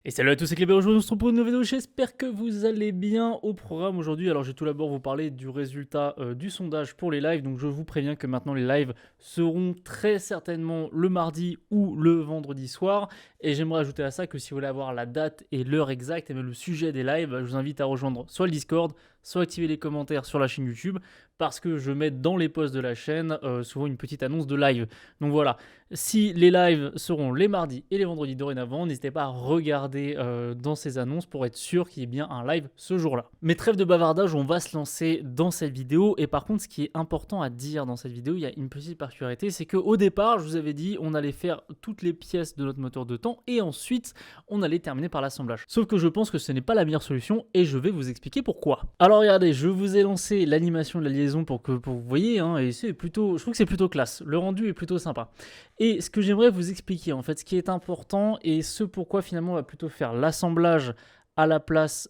Et salut à tous, c'est Cléber, aujourd'hui on se retrouve pour une nouvelle vidéo, j'espère que vous allez bien au programme aujourd'hui. Alors je vais tout d'abord vous parler du résultat du sondage pour les lives, donc je vous préviens que maintenant les lives seront très certainement le mardi ou le vendredi soir. Et j'aimerais ajouter à ça que si vous voulez avoir la date et l'heure exacte et même le sujet des lives, je vous invite à rejoindre soit le Discord, soit activer les commentaires sur la chaîne YouTube, parce que je mets dans les posts de la chaîne souvent une petite annonce de live. Donc voilà, si les lives seront les mardis et les vendredis dorénavant, n'hésitez pas à regarder dans ces annonces pour être sûr qu'il y ait bien un live ce jour-là. Mais trêve de bavardage, on va se lancer dans cette vidéo. Et par contre, ce qui est important à dire dans cette vidéo, il y a une petite particularité, c'est qu'au départ, je vous avais dit, on allait faire toutes les pièces de notre moteur de temps et ensuite, on allait terminer par l'assemblage. Sauf que je pense que ce n'est pas la meilleure solution et je vais vous expliquer pourquoi. Alors regardez, je vous ai lancé l'animation de la liaison pour que vous voyez, hein, et c'est plutôt, je trouve que c'est plutôt classe. Le rendu est plutôt sympa. Et ce que j'aimerais vous expliquer, en fait, ce qui est important et ce pourquoi finalement on va plutôt faire l'assemblage à la place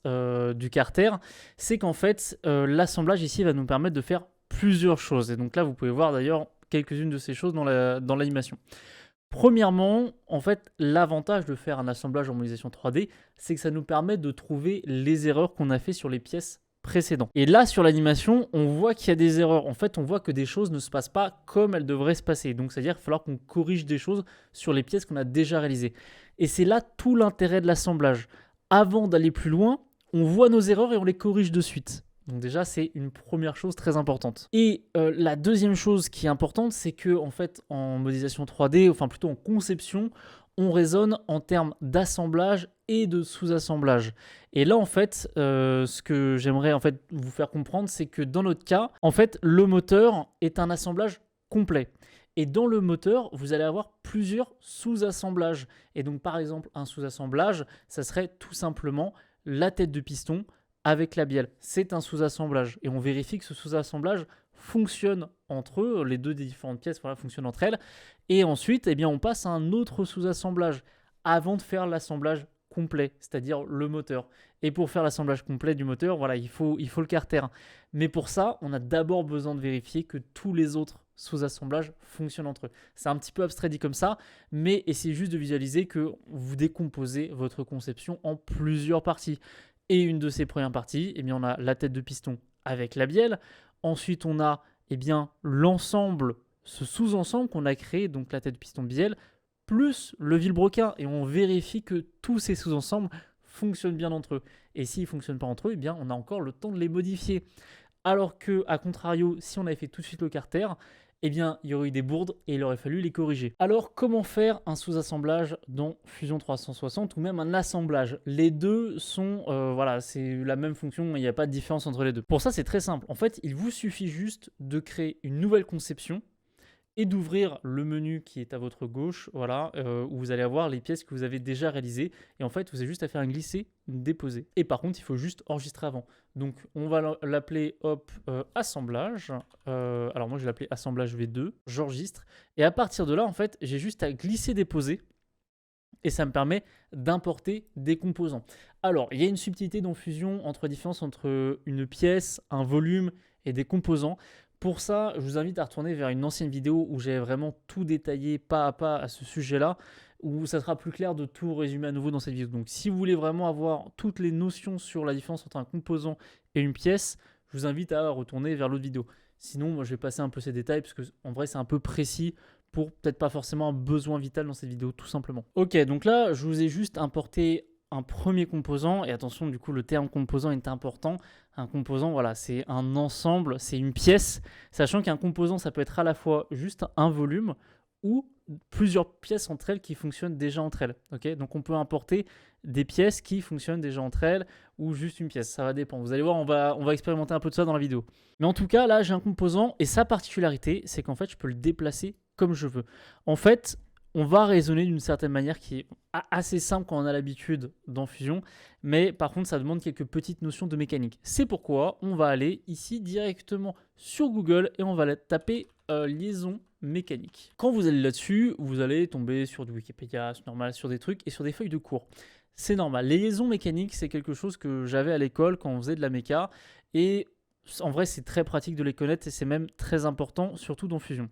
du carter, c'est qu'en fait, l'assemblage ici va nous permettre de faire plusieurs choses. Et donc là, vous pouvez voir d'ailleurs quelques-unes de ces choses dans l'animation. Premièrement, en fait, l'avantage de faire un assemblage en modélisation 3D, c'est que ça nous permet de trouver les erreurs qu'on a fait sur les pièces précédentes. Et là, sur l'animation, on voit qu'il y a des erreurs. En fait, on voit que des choses ne se passent pas comme elles devraient se passer. Donc, c'est-à-dire qu'il va falloir qu'on corrige des choses sur les pièces qu'on a déjà réalisées. Et c'est là tout l'intérêt de l'assemblage. Avant d'aller plus loin, on voit nos erreurs et on les corrige de suite. Donc déjà, c'est une première chose très importante. Et la deuxième chose qui est importante, c'est que en fait, en modélisation 3D, enfin plutôt en conception, on raisonne en termes d'assemblage et de sous-assemblage. Et là, en fait, ce que j'aimerais en fait vous faire comprendre, c'est que dans notre cas, en fait, le moteur est un assemblage complet. Et dans le moteur, vous allez avoir plusieurs sous-assemblages. Et donc, par exemple, un sous-assemblage, ça serait tout simplement la tête de piston avec la bielle. C'est un sous-assemblage. Et on vérifie que ce sous-assemblage fonctionne entre eux, les deux des différentes pièces voilà, fonctionnent entre elles. Et ensuite, eh bien, on passe à un autre sous-assemblage avant de faire l'assemblage complet, c'est-à-dire le moteur. Et pour faire l'assemblage complet du moteur, voilà, il faut le carter. Mais pour ça, on a d'abord besoin de vérifier que tous les autres sous-assemblages fonctionnent entre eux. C'est un petit peu abstrait dit comme ça, mais essayez juste de visualiser que vous décomposez votre conception en plusieurs parties. Et une de ces premières parties, eh bien, on a la tête de piston avec la bielle. Ensuite, on a eh bien, l'ensemble, ce sous-ensemble qu'on a créé, donc la tête de piston bielle, plus le vilebrequin. Et on vérifie que tous ces sous-ensembles fonctionnent bien entre eux. Et s'ils ne fonctionnent pas entre eux, eh bien, on a encore le temps de les modifier. Alors que, à contrario, si on avait fait tout de suite le carter, eh bien, il y aurait eu des bourdes et il aurait fallu les corriger. Alors, comment faire un sous-assemblage dans Fusion 360 ou même un assemblage? Les deux sont, voilà, c'est la même fonction, il n'y a pas de différence entre les deux. Pour ça, c'est très simple. En fait, il vous suffit juste de créer une nouvelle conception et d'ouvrir le menu qui est à votre gauche, voilà, où vous allez avoir les pièces que vous avez déjà réalisées. Et en fait, vous avez juste à faire un glisser, une déposer. Et par contre, il faut juste enregistrer avant. Donc, on va l'appeler, hop, assemblage. Alors, moi, je vais l'appeler assemblage V2. J'enregistre. Et à partir de là, en fait, j'ai juste à glisser, déposer. Et ça me permet d'importer des composants. Alors, il y a une subtilité dans Fusion entre la différence entre une pièce, un volume et des composants. Pour ça, je vous invite à retourner vers une ancienne vidéo où j'ai vraiment tout détaillé pas à pas à ce sujet-là, où ça sera plus clair de tout résumer à nouveau dans cette vidéo. Donc si vous voulez vraiment avoir toutes les notions sur la différence entre un composant et une pièce, je vous invite à retourner vers l'autre vidéo. Sinon, moi, je vais passer un peu ces détails parce que en vrai, c'est un peu précis pour peut-être pas forcément un besoin vital dans cette vidéo, tout simplement. Ok, donc là, je vous ai juste importé un premier composant, et attention, du coup, le terme composant est important. Un composant, voilà, c'est un ensemble, c'est une pièce, sachant qu'un composant, ça peut être à la fois juste un volume ou plusieurs pièces entre elles qui fonctionnent déjà entre elles. Okay, donc on peut importer des pièces qui fonctionnent déjà entre elles ou juste une pièce, ça va dépendre. Vous allez voir, on va expérimenter un peu de ça dans la vidéo. Mais en tout cas, là, j'ai un composant et sa particularité, c'est qu'en fait, je peux le déplacer comme je veux. En fait, on va raisonner d'une certaine manière qui est assez simple quand on a l'habitude dans Fusion, mais par contre, ça demande quelques petites notions de mécanique. C'est pourquoi on va aller ici directement sur Google et on va taper liaison mécanique. Quand vous allez là-dessus, vous allez tomber sur du Wikipédia, c'est normal, sur des trucs et sur des feuilles de cours. C'est normal. Les liaisons mécaniques, c'est quelque chose que j'avais à l'école quand on faisait de la méca et en vrai, c'est très pratique de les connaître et c'est même très important, surtout dans Fusion.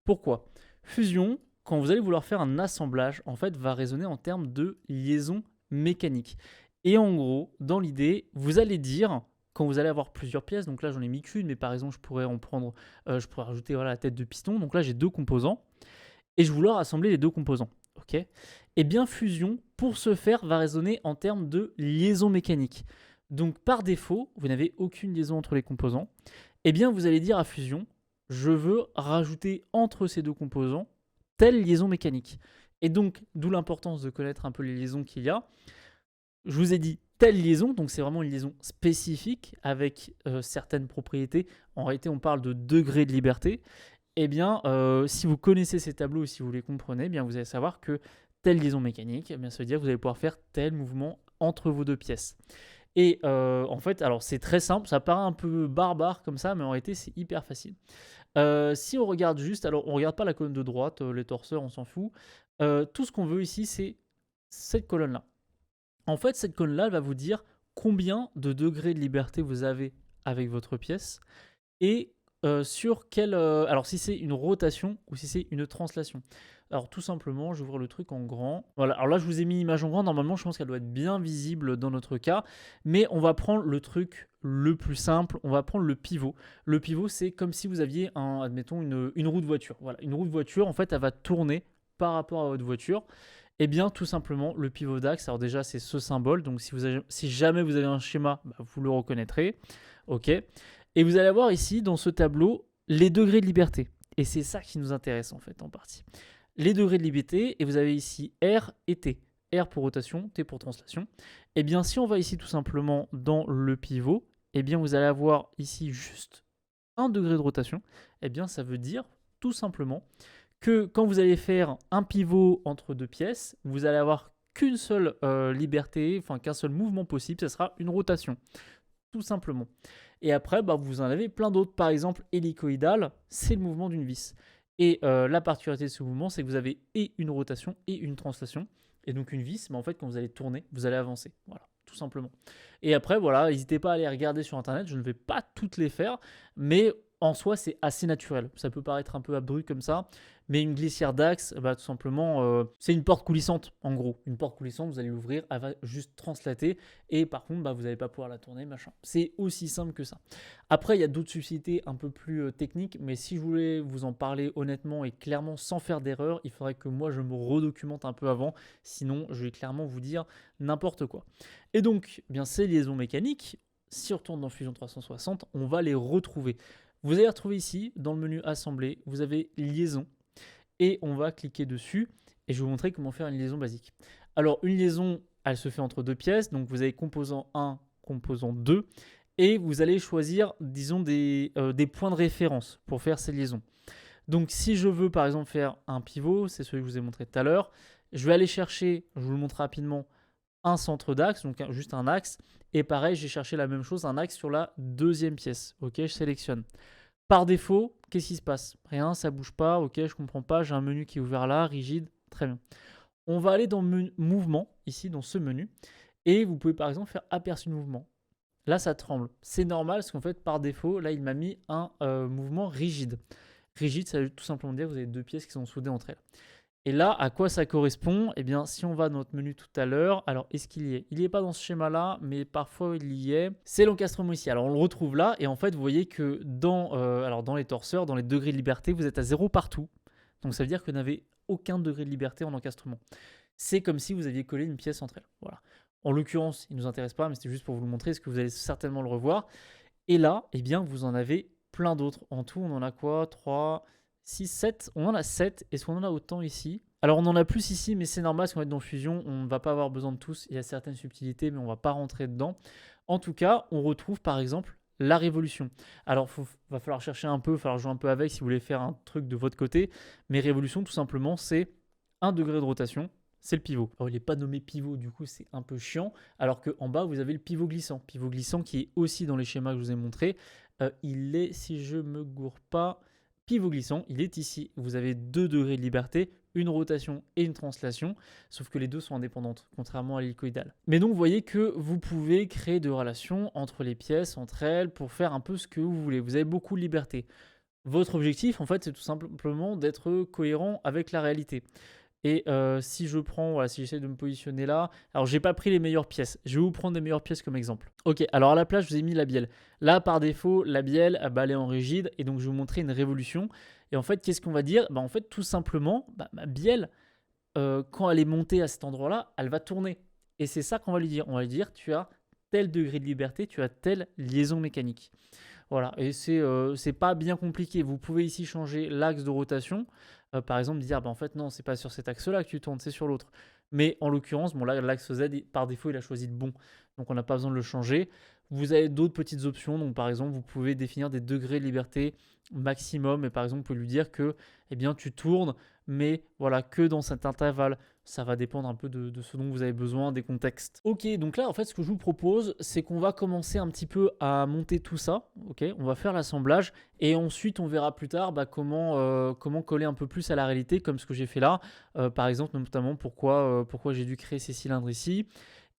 Pourquoi? Fusion, quand vous allez vouloir faire un assemblage, en fait, va raisonner en termes de liaison mécanique. Et en gros, dans l'idée, vous allez dire, quand vous allez avoir plusieurs pièces, donc là j'en ai mis qu'une, mais par exemple je pourrais en prendre, je pourrais rajouter voilà, la tête de piston, donc là j'ai deux composants, et je voulais rassembler les deux composants. Ok. Et bien fusion, pour ce faire, va raisonner en termes de liaison mécanique. Donc par défaut, vous n'avez aucune liaison entre les composants. Et bien vous allez dire à fusion, je veux rajouter entre ces deux composants telle liaison mécanique. Et donc, d'où l'importance de connaître un peu les liaisons qu'il y a. Je vous ai dit telle liaison, donc c'est vraiment une liaison spécifique avec certaines propriétés. En réalité, on parle de degré de liberté. Eh bien, si vous connaissez ces tableaux et si vous les comprenez, eh bien, vous allez savoir que telle liaison mécanique, eh bien, ça veut dire que vous allez pouvoir faire tel mouvement entre vos deux pièces. Et en fait, alors c'est très simple, ça paraît un peu barbare comme ça, mais en réalité, c'est hyper facile. Si on regarde juste, alors on ne regarde pas la colonne de droite, les torseurs, on s'en fout. Tout ce qu'on veut ici, c'est cette colonne-là. En fait, cette colonne-là va vous dire combien de degrés de liberté vous avez avec votre pièce et sur quelle. Alors, si c'est une rotation ou si c'est une translation. Alors, tout simplement, je vais ouvrir le truc en grand. Voilà, alors là, je vous ai mis l'image en grand. Normalement, je pense qu'elle doit être bien visible dans notre cas. Mais on va prendre le truc le plus simple. On va prendre le pivot. Le pivot, c'est comme si vous aviez, admettons, une roue de voiture. Voilà, une roue de voiture, en fait, elle va tourner par rapport à votre voiture. Eh bien, tout simplement, le pivot d'axe, alors déjà, c'est ce symbole. Donc, si jamais vous avez un schéma, bah, vous le reconnaîtrez. OK. Et vous allez avoir ici, dans ce tableau, les degrés de liberté. Et c'est ça qui nous intéresse, en fait, en partie. Les degrés de liberté, et vous avez ici R et T. R pour rotation, T pour translation. Eh bien, si on va ici, tout simplement, dans le pivot, eh bien, vous allez avoir ici juste 1 degré de rotation. Eh bien, ça veut dire, tout simplement, que quand vous allez faire un pivot entre deux pièces, vous allez avoir qu'une seule liberté, enfin qu'un seul mouvement possible, ça sera une rotation, tout simplement. Et après, bah, vous en avez plein d'autres. Par exemple, hélicoïdal, c'est le mouvement d'une vis. Et la particularité de ce mouvement, c'est que vous avez et une rotation et une translation. Et donc une vis, mais en fait, quand vous allez tourner, vous allez avancer. Voilà, tout simplement. Et après, voilà, n'hésitez pas à aller regarder sur Internet. Je ne vais pas toutes les faire, mais en soi, c'est assez naturel. Ça peut paraître un peu abrupt comme ça, mais une glissière d'axe, bah, tout simplement, c'est une porte coulissante, en gros. Une porte coulissante, vous allez l'ouvrir, elle va juste translater, et par contre, bah, vous n'allez pas pouvoir la tourner, machin. C'est aussi simple que ça. Après, il y a d'autres subtilités un peu plus techniques, mais si je voulais vous en parler honnêtement et clairement sans faire d'erreur, il faudrait que moi, je me redocumente un peu avant, sinon, je vais clairement vous dire n'importe quoi. Et donc, eh bien, ces liaisons mécaniques, si on retourne dans Fusion 360, on va les retrouver. Vous allez retrouver ici, dans le menu Assembler, vous avez Liaison, et on va cliquer dessus, et je vais vous montrer comment faire une liaison basique. Alors, une liaison, elle se fait entre deux pièces, donc vous avez composant 1, composant 2, et vous allez choisir, disons, des points de référence pour faire ces liaisons. Donc, si je veux, par exemple, faire un pivot, c'est celui que je vous ai montré tout à l'heure, je vais aller chercher, je vous le montre rapidement, un centre d'axe, donc juste un axe. Et pareil, j'ai cherché la même chose, un axe sur la deuxième pièce. Ok, je sélectionne. Par défaut, qu'est-ce qui se passe? Rien, ça bouge pas. Ok, je comprends pas. J'ai un menu qui est ouvert là, rigide. Très bien. On va aller dans mouvement, ici, dans ce menu. Et vous pouvez par exemple faire aperçu de mouvement. Là, ça tremble. C'est normal parce qu'en fait, par défaut, là, il m'a mis un mouvement rigide. Rigide, ça veut tout simplement dire que vous avez deux pièces qui sont soudées entre elles. Et là, à quoi ça correspond? Eh bien, si on va dans notre menu tout à l'heure, alors est-ce qu'il y est? Il n'y est pas dans ce schéma-là, mais parfois il y est. C'est l'encastrement ici. Alors on le retrouve là, et en fait, vous voyez que dans les torseurs, dans les degrés de liberté, vous êtes à 0 partout. Donc ça veut dire que vous n'avez aucun degré de liberté en encastrement. C'est comme si vous aviez collé une pièce entre elles. Voilà. En l'occurrence, il ne nous intéresse pas, mais c'était juste pour vous le montrer, parce que vous allez certainement le revoir. Et là, eh bien, vous en avez plein d'autres. En tout, on en a quoi? 3, 6, 7. On en a 7. Est-ce qu'on en a autant ici? Alors, on en a plus ici, mais c'est normal, parce qu'on va être dans Fusion. On ne va pas avoir besoin de tous. Il y a certaines subtilités, mais on ne va pas rentrer dedans. En tout cas, on retrouve par exemple la révolution. Alors, va falloir chercher un peu, il va falloir jouer un peu avec si vous voulez faire un truc de votre côté. Mais révolution, tout simplement, c'est 1 degré de rotation. C'est le pivot. Alors, il n'est pas nommé pivot, du coup, c'est un peu chiant. Alors qu'en bas, vous avez le pivot glissant. Pivot glissant qui est aussi dans les schémas que je vous ai montrés. Il est, si je me gourre pas, pivot glissant, il est ici. Vous avez 2 degrés de liberté, une rotation et une translation, sauf que les deux sont indépendantes, contrairement à l'hélicoïdal. Mais donc, vous voyez que vous pouvez créer des relations entre les pièces, entre elles, pour faire un peu ce que vous voulez. Vous avez beaucoup de liberté. Votre objectif, en fait, c'est tout simplement d'être cohérent avec la réalité. Et si je prends, voilà, si j'essaie de me positionner là, alors j'ai pas pris les meilleures pièces. Je vais vous prendre les meilleures pièces comme exemple. Ok, alors à la place, je vous ai mis la bielle. Là, par défaut, la bielle, bah, elle est en rigide et donc je vais vous montrer une révolution. Et en fait, qu'est-ce qu'on va dire? Bah, en fait, tout simplement, bah, ma bielle, quand elle est montée à cet endroit-là, elle va tourner. Et c'est ça qu'on va lui dire. On va lui dire, tu as tel degré de liberté, tu as telle liaison mécanique. Voilà, et c'est pas bien compliqué. Vous pouvez ici changer l'axe de rotation. Par exemple, dire, bah, en fait, non, c'est pas sur cet axe-là que tu tournes, c'est sur l'autre. Mais en l'occurrence, bon, là, l'axe Z, par défaut, il a choisi le bon. Donc, on n'a pas besoin de le changer. Vous avez d'autres petites options. Donc, par exemple, vous pouvez définir des degrés de liberté maximum. Et par exemple, vous pouvez lui dire que, eh bien, tu tournes, mais voilà, que dans cet intervalle. Ça va dépendre un peu de ce dont vous avez besoin, des contextes. Ok, donc là, en fait, ce que je vous propose, c'est qu'on va commencer un petit peu à monter tout ça. Ok, on va faire l'assemblage et ensuite, on verra plus tard bah, comment coller un peu plus à la réalité, comme ce que j'ai fait là. Par exemple, notamment pourquoi j'ai dû créer ces cylindres ici.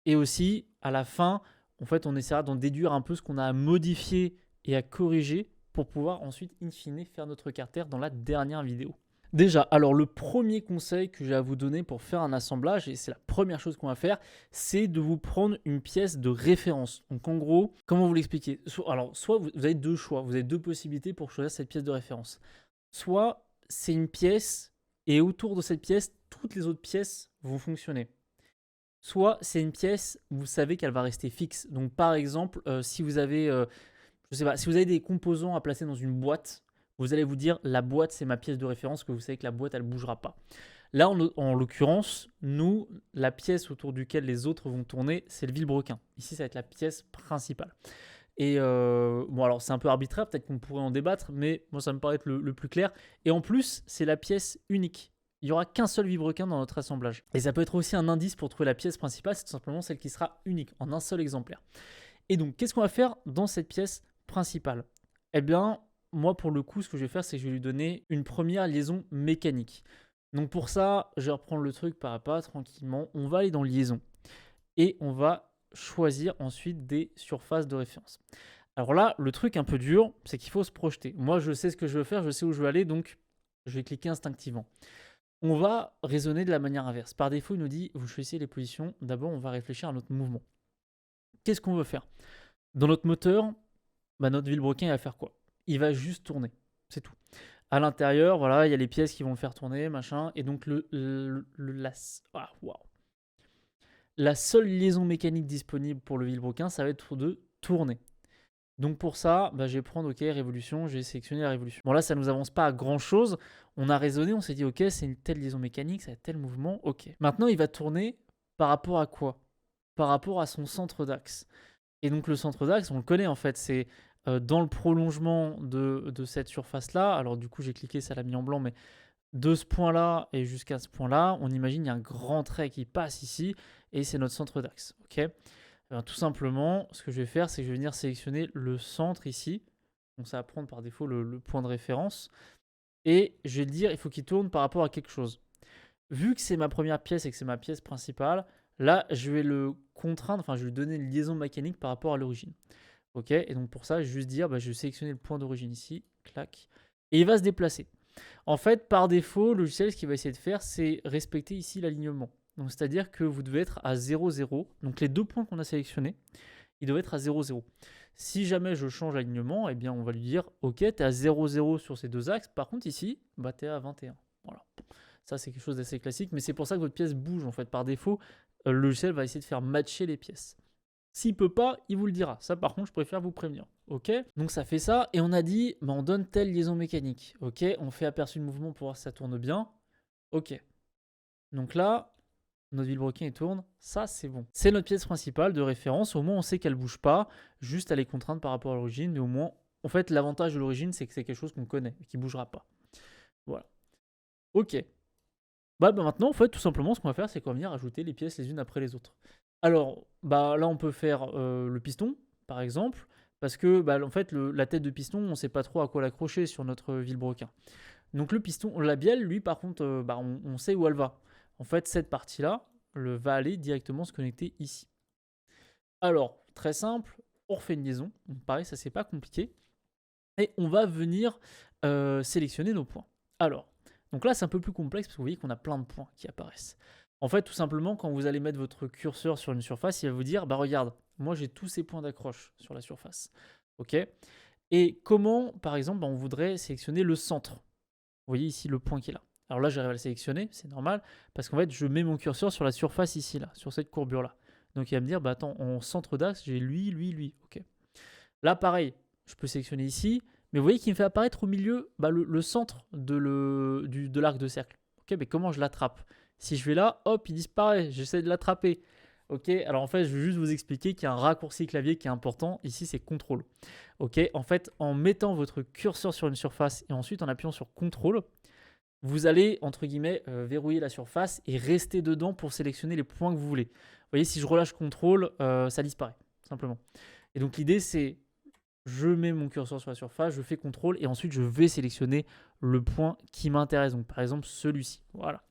Et aussi, à la fin, en fait, on essaiera d'en déduire un peu ce qu'on a à modifier et à corriger pour pouvoir ensuite, in fine, faire notre carter dans la dernière vidéo. Déjà, alors le premier conseil que j'ai à vous donner pour faire un assemblage, et c'est la première chose qu'on va faire, c'est de vous prendre une pièce de référence. Donc en gros, comment vous l'expliquer? Alors, soit vous avez deux choix, vous avez deux possibilités pour choisir cette pièce de référence. Soit c'est une pièce, et autour de cette pièce, toutes les autres pièces vont fonctionner. Soit c'est une pièce, vous savez qu'elle va rester fixe. Donc par exemple, si vous avez, je sais pas, si vous avez des composants à placer dans une boîte, vous allez vous dire la boîte c'est ma pièce de référence, que vous savez que la boîte elle bougera pas. Là en l'occurrence, nous, la pièce autour duquel les autres vont tourner, c'est le vilebrequin. Ici ça va être la pièce principale. Et bon alors c'est un peu arbitraire, peut-être qu'on pourrait en débattre, mais moi ça me paraît être le plus clair. Et en plus c'est la pièce unique. Il n'y aura qu'un seul vilebrequin dans notre assemblage. Et ça peut être aussi un indice pour trouver la pièce principale, c'est tout simplement celle qui sera unique, en un seul exemplaire. Et donc qu'est-ce qu'on va faire dans cette pièce principale? Eh bien, moi pour le coup, ce que je vais faire, c'est que je vais lui donner une première liaison mécanique. Donc pour ça, je vais reprendre le truc pas à pas, tranquillement. On va aller dans liaison. Et on va choisir ensuite des surfaces de référence. Alors là, le truc un peu dur, c'est qu'il faut se projeter. Moi, je sais ce que je veux faire, je sais où je veux aller, donc je vais cliquer instinctivement. On va raisonner de la manière inverse. Par défaut, il nous dit, vous choisissez les positions. D'abord, on va réfléchir à notre mouvement. Qu'est-ce qu'on veut faire? Dans notre moteur, bah, notre vilebrequin, il va faire quoi? Il va juste tourner. C'est tout. À l'intérieur, voilà, il y a les pièces qui vont le faire tourner, machin. Et donc, la seule liaison mécanique disponible pour le vilebrequin, ça va être de tourner. Donc pour ça, bah, je vais prendre OK, révolution, j'ai sélectionné la révolution. Bon là, ça ne nous avance pas à grand chose. On a raisonné, on s'est dit OK, c'est une telle liaison mécanique, ça a tel mouvement, OK. Maintenant, il va tourner par rapport à quoi? Par rapport à son centre d'axe. Et donc le centre d'axe, on le connaît en fait, c'est dans le prolongement de cette surface-là. Alors du coup, j'ai cliqué, ça l'a mis en blanc, mais de ce point-là et jusqu'à ce point-là, on imagine il y a un grand trait qui passe ici et c'est notre centre d'axe. OK? Alors, tout simplement, ce que je vais faire, c'est que je vais venir sélectionner le centre ici. Donc ça va prendre par défaut le point de référence. Et je vais dire, il faut qu'il tourne par rapport à quelque chose. Vu que c'est ma première pièce et que c'est ma pièce principale, là, je vais le contraindre, enfin, je vais lui donner une liaison mécanique par rapport à l'origine. Ok? Et donc pour ça, je vais juste dire, bah, je vais sélectionner le point d'origine ici, clac, et il va se déplacer. En fait, par défaut, le logiciel, ce qu'il va essayer de faire, c'est respecter ici l'alignement. Donc, c'est-à-dire que vous devez être à 0, 0. Donc, les deux points qu'on a sélectionnés, ils doivent être à 0, 0. Si jamais je change l'alignement, eh bien, on va lui dire, OK, tu es à 0, 0 sur ces deux axes. Par contre, ici, bah, tu es à 21. Voilà. Ça, c'est quelque chose d'assez classique, mais c'est pour ça que votre pièce bouge, en fait. Par défaut, le logiciel va essayer de faire matcher les pièces. S'il peut pas, il vous le dira. Ça, par contre, je préfère vous prévenir. Ok? Donc ça fait ça. Et on a dit, bah, on donne telle liaison mécanique. Ok? On fait aperçu de mouvement pour voir si ça tourne bien. Ok. Donc là, notre vilebrequin il tourne. Ça, c'est bon. C'est notre pièce principale de référence. Au moins, on sait qu'elle bouge pas. Juste, elle est contrainte par rapport à l'origine. Mais au moins, en fait, l'avantage de l'origine, c'est que c'est quelque chose qu'on connaît et qui bougera pas. Voilà. Ok. Bah, maintenant, en fait, tout simplement, ce qu'on va faire, c'est qu'on va venir ajouter les pièces les unes après les autres. Alors, bah, là, on peut faire le piston, par exemple, parce que, bah, en fait, la tête de piston, on ne sait pas trop à quoi l'accrocher sur notre vilebrequin. Donc, le piston, la bielle, lui, par contre, bah, on sait où elle va. En fait, cette partie-là va aller directement se connecter ici. Alors, très simple, on refait une liaison. Donc, pareil, ça, c'est pas compliqué. Et on va venir sélectionner nos points. Alors, Donc là, c'est un peu plus complexe parce que vous voyez qu'on a plein de points qui apparaissent. En fait, tout simplement, quand vous allez mettre votre curseur sur une surface, il va vous dire, bah regarde, moi j'ai tous ces points d'accroche sur la surface. Ok. Et comment, par exemple, on voudrait sélectionner le centre. Vous voyez ici le point qui est là. Alors là, j'arrive à le sélectionner, c'est normal, parce qu'en fait, je mets mon curseur sur la surface ici, là, sur cette courbure-là. Donc il va me dire, bah attends, en centre d'axe, j'ai lui, lui, lui. Ok. Là, pareil, je peux sélectionner ici, mais vous voyez qu'il me fait apparaître au milieu le centre de l'arc de cercle. Ok, mais comment je l'attrape? Si je vais là, hop, il disparaît, j'essaie de l'attraper. Ok, alors en fait, je vais juste vous expliquer qu'il y a un raccourci clavier qui est important. Ici, c'est CTRL. Ok, en fait, en mettant votre curseur sur une surface et ensuite en appuyant sur CTRL, vous allez, entre guillemets, verrouiller la surface et rester dedans pour sélectionner les points que vous voulez. Vous voyez, si je relâche CTRL, ça disparaît, simplement. Et donc, l'idée, c'est je mets mon curseur sur la surface, je fais CTRL et ensuite je vais sélectionner le point qui m'intéresse. Donc par exemple celui-ci. Voilà.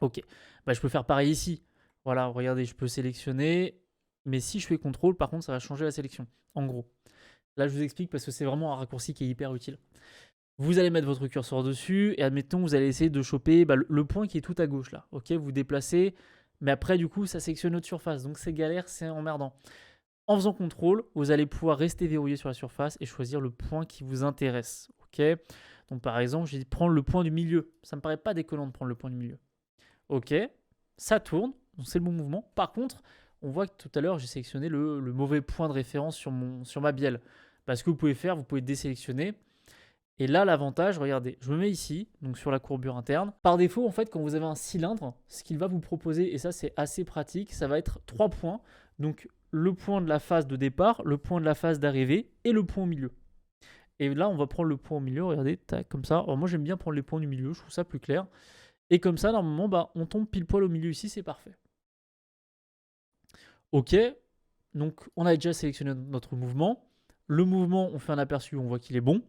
Ok. Bah, je peux faire pareil ici. Voilà, regardez, je peux sélectionner. Mais si je fais CTRL, par contre, ça va changer la sélection. En gros. Là, je vous explique parce que c'est vraiment un raccourci qui est hyper utile. Vous allez mettre votre curseur dessus et admettons, vous allez essayer de choper le point qui est tout à gauche là. Ok, vous déplacez. Mais après, du coup, ça sélectionne notre surface. Donc c'est galère, c'est emmerdant. En faisant CTRL, vous allez pouvoir rester verrouillé sur la surface et choisir le point qui vous intéresse. Ok. Donc par exemple, je vais prendre le point du milieu. Ça me paraît pas déconnant de prendre le point du milieu. Ok, ça tourne, c'est le bon mouvement. Par contre, on voit que tout à l'heure, j'ai sélectionné le mauvais point de référence sur ma bielle. Ce que vous pouvez faire, vous pouvez désélectionner. Et là, l'avantage, regardez, je me mets ici, donc sur la courbure interne. Par défaut, en fait, quand vous avez un cylindre, ce qu'il va vous proposer, et ça c'est assez pratique, ça va être 3 points. Donc le point de la phase de départ, le point de la phase d'arrivée et le point au milieu. Et là, on va prendre le point au milieu, regardez, tac, comme ça. Alors moi, j'aime bien prendre les points du milieu, je trouve ça plus clair. Et comme ça, normalement, on tombe pile poil au milieu ici, c'est parfait. Ok, donc on a déjà sélectionné notre mouvement. Le mouvement, on fait un aperçu, on voit qu'il est bon.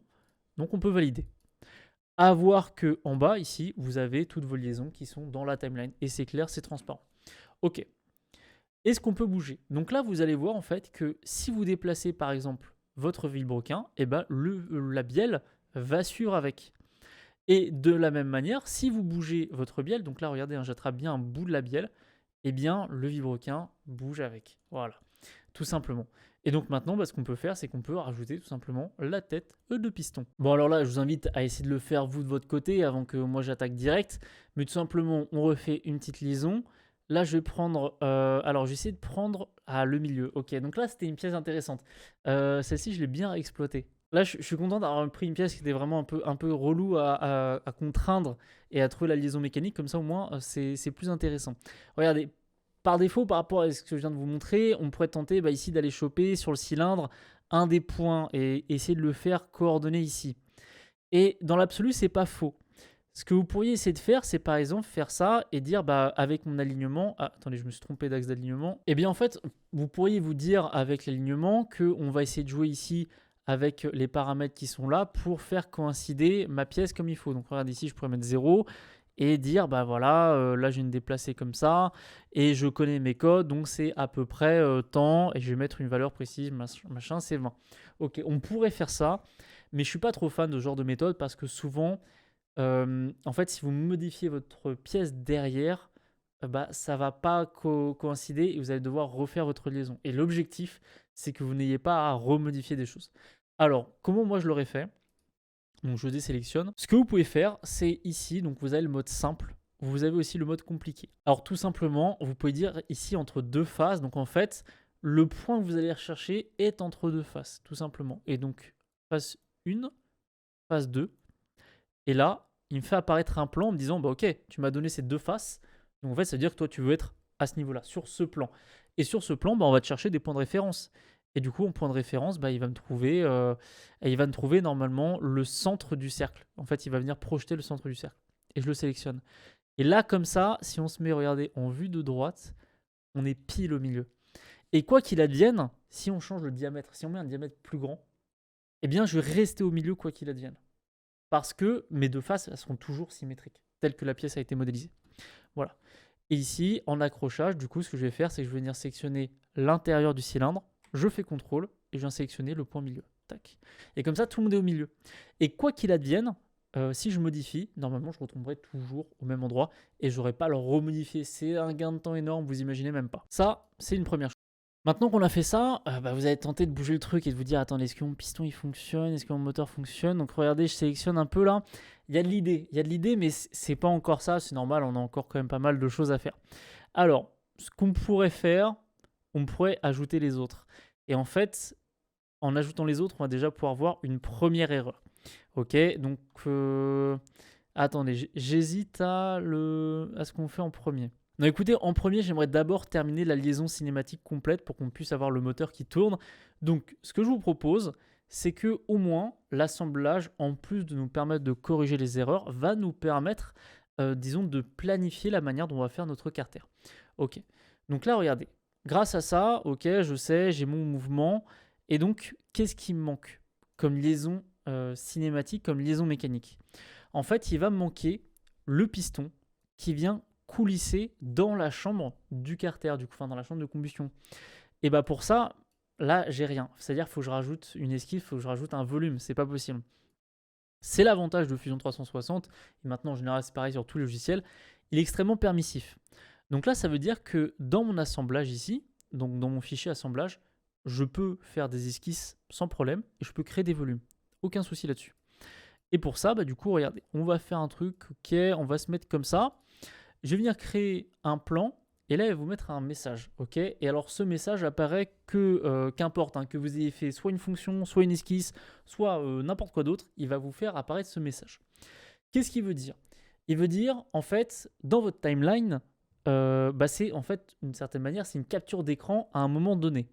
Donc on peut valider. À voir que en bas, ici, vous avez toutes vos liaisons qui sont dans la timeline. Et c'est clair, c'est transparent. Ok. Est-ce qu'on peut bouger? Donc là, vous allez voir en fait que si vous déplacez par exemple votre vilebrequin, eh ben, la bielle va suivre avec. Et de la même manière, si vous bougez votre bielle, donc là regardez, j'attrape bien un bout de la bielle, eh bien le vilebrequin bouge avec. Voilà, tout simplement. Et donc maintenant, ce qu'on peut faire, c'est qu'on peut rajouter tout simplement la tête de piston. Bon alors là, je vous invite à essayer de le faire vous de votre côté avant que moi j'attaque direct. Mais tout simplement, on refait une petite liaison. Là, je vais prendre... alors, j'ai essayé de prendre le milieu. Ok, donc là, c'était une pièce intéressante. Celle-ci, je l'ai bien exploitée. Là, je suis content d'avoir pris une pièce qui était vraiment un peu relou à contraindre et à trouver la liaison mécanique. Comme ça, au moins, c'est plus intéressant. Regardez, par défaut, par rapport à ce que je viens de vous montrer, on pourrait tenter ici d'aller choper sur le cylindre un des points et essayer de le faire coordonner ici. Et dans l'absolu, c'est pas faux. Ce que vous pourriez essayer de faire, c'est par exemple faire ça et dire avec mon alignement, attendez, je me suis trompé d'axe d'alignement. Eh bien en fait, vous pourriez vous dire avec l'alignement qu'on va essayer de jouer ici avec les paramètres qui sont là pour faire coïncider ma pièce comme il faut. Donc regardez ici, je pourrais mettre 0 et dire voilà, là je viens de déplacer comme ça et je connais mes codes, donc c'est à peu près tant et je vais mettre une valeur précise, machin, c'est 20. Ok, on pourrait faire ça, mais je suis pas trop fan de ce genre de méthode parce que souvent... en fait, si vous modifiez votre pièce derrière, ça va pas coïncider et vous allez devoir refaire votre liaison. Et l'objectif, c'est que vous n'ayez pas à remodifier des choses. Alors, comment moi je l'aurais fait? Donc, je désélectionne. Ce que vous pouvez faire, c'est ici, donc vous avez le mode simple. Vous avez aussi le mode compliqué. Alors, tout simplement, vous pouvez dire ici entre deux phases. Donc, en fait, le point que vous allez rechercher est entre deux faces, tout simplement. Et donc, phase 1, phase 2. Et là, il me fait apparaître un plan en me disant ok, tu m'as donné ces deux faces. Donc en fait, ça veut dire que toi, tu veux être à ce niveau-là, sur ce plan. Et sur ce plan, on va te chercher des points de référence. Et du coup, en point de référence, il va me trouver normalement le centre du cercle. En fait, il va venir projeter le centre du cercle. Et je le sélectionne. Et là, comme ça, si on se met, regardez, en vue de droite, on est pile au milieu. Et quoi qu'il advienne, si on change le diamètre, si on met un diamètre plus grand, eh bien, je vais rester au milieu quoi qu'il advienne. Parce que mes deux faces, elles seront toujours symétriques, telles que la pièce a été modélisée. Voilà. Et ici, en accrochage, du coup, ce que je vais faire, c'est que je vais venir sélectionner l'intérieur du cylindre, je fais CTRL, et je viens sélectionner le point milieu. Tac. Et comme ça, tout le monde est au milieu. Et quoi qu'il advienne, si je modifie, normalement je retomberai toujours au même endroit et je n'aurai pas à le remodifier. C'est un gain de temps énorme, vous imaginez même pas. Ça, c'est une première chose. Maintenant qu'on a fait ça, vous allez tenter de bouger le truc et de vous dire, attends, est-ce que mon piston il fonctionne? Est-ce que mon moteur fonctionne? Donc regardez, je sélectionne un peu là. Il y a de l'idée, mais c'est pas encore ça, c'est normal, on a encore quand même pas mal de choses à faire. Alors, ce qu'on pourrait faire, on pourrait ajouter les autres. Et en fait, en ajoutant les autres, on va déjà pouvoir voir une première erreur. Ok, donc attendez, j'hésite à ce qu'on fait en premier. Non, écoutez, en premier, j'aimerais d'abord terminer la liaison cinématique complète pour qu'on puisse avoir le moteur qui tourne. Donc, ce que je vous propose, c'est que au moins l'assemblage, en plus de nous permettre de corriger les erreurs, va nous permettre, disons, de planifier la manière dont on va faire notre carter. Ok. Donc là, regardez. Grâce à ça, ok, je sais, j'ai mon mouvement. Et donc, qu'est-ce qui me manque comme liaison cinématique, comme liaison mécanique? En fait, il va me manquer le piston qui vient coulisser dans la chambre du carter, du coup, enfin dans la chambre de combustion. Et bah pour ça, là, j'ai rien. C'est-à-dire qu'il faut que je rajoute une esquisse, il faut que je rajoute un volume. C'est pas possible. C'est l'avantage de Fusion 360. Et maintenant, en général, c'est pareil sur tous les logiciels. Il est extrêmement permissif. Donc là, ça veut dire que dans mon assemblage ici, donc dans mon fichier assemblage, je peux faire des esquisses sans problème et je peux créer des volumes. Aucun souci là-dessus. Et pour ça, du coup, regardez, on va faire un truc, ok, on va se mettre comme ça. Je vais venir créer un plan et là, il va vous mettre un message, ok. Et alors, ce message apparaît qu'importe, que vous ayez fait soit une fonction, soit une esquisse, soit n'importe quoi d'autre, il va vous faire apparaître ce message. Qu'est-ce qu'il veut dire? Il veut dire, en fait, dans votre timeline, c'est en fait, d'une certaine manière, c'est une capture d'écran à un moment donné.